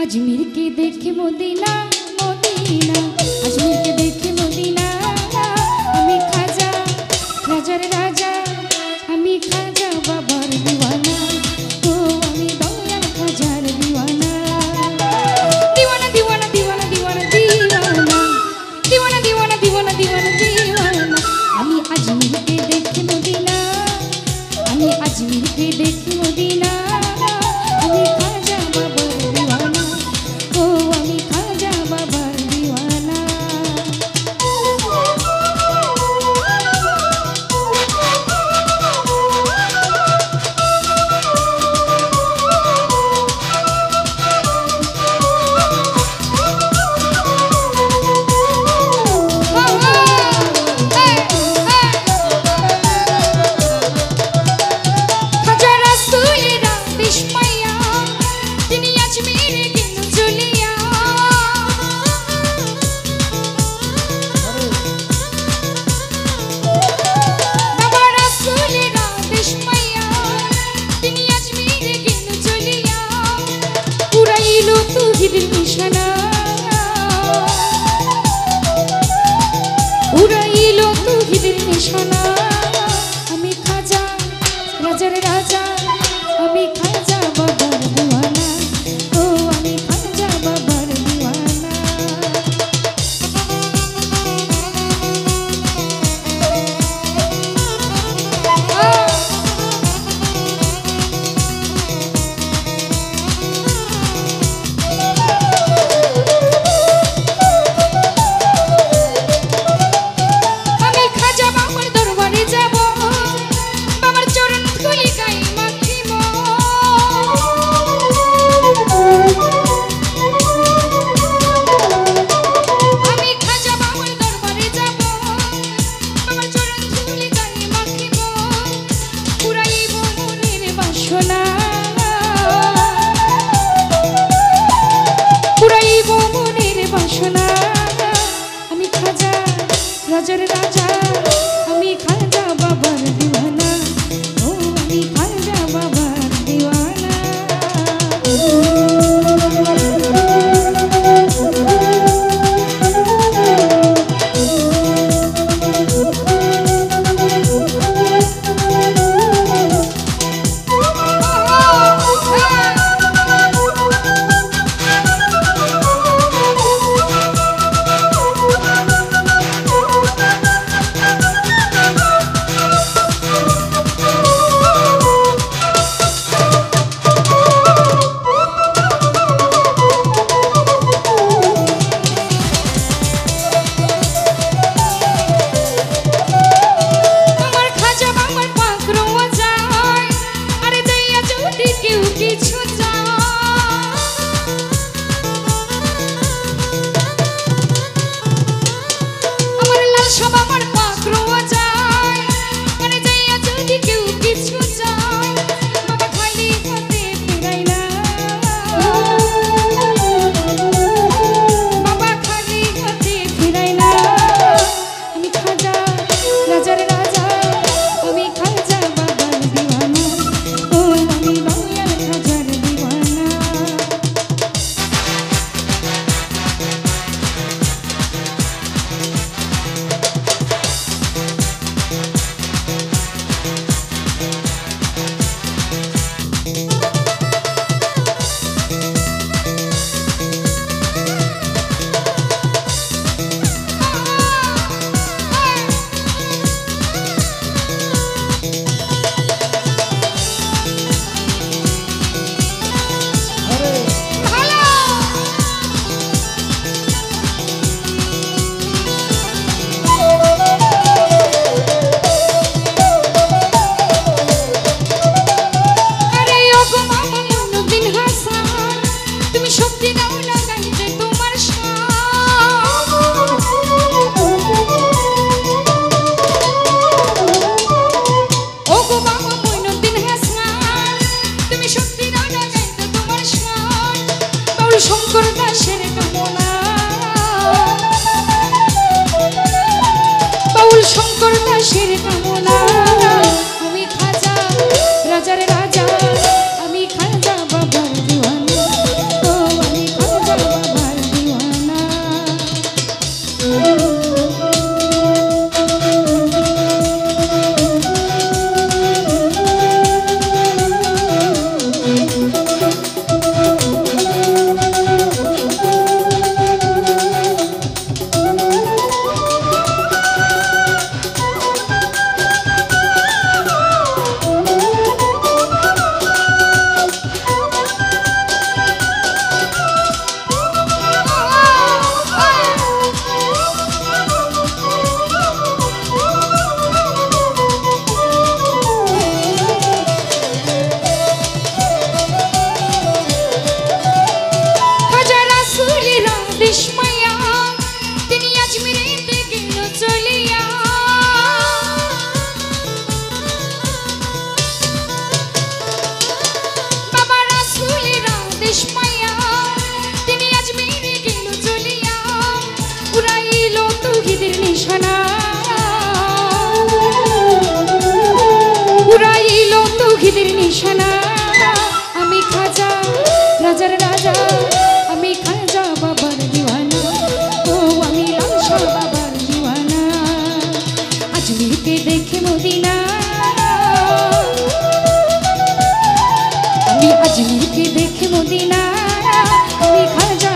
अजमेर के देखे Medina Medina Ajmer के देखे मदीना हमें खाजा राजार राजा हमें खाजा बाबार दीवाना तो हमें दौयाल खाजार दीवाना दीवाना दीवाना दीवाना दीवाना दीवाना दीवाना दीवाना दीवाना दीवाना हमें अजमेर के देखे मदीना हमें अजमेर के देखे मदीना हमें खाजा बाबार दीवाना ओ हमें खाजा बाबार दीवाना हमें खाजा राजार राजा हमें खाजा बाबार दीवाना ओ हमें खाजा बाबार दीवाना राजार राजा हमें खाजा बाबार दीवाना ओ हमें खाजा बाबार दीवाना शंकर दासेर कामना बाउल शंकर दासेर कामना हमें खाजा राजार राजा हमें खाजा बाबार दीवाना ओ हमें নিশানা আমি খাজা রাজার রাজা আমি খাজা বাবার দিওয়ানা ও আমি লাল শাহ বাবার দিওয়ানা আজমিরকে দেখে মদিনা আমি আজমিরকে দেখে মদিনা আমি খাজা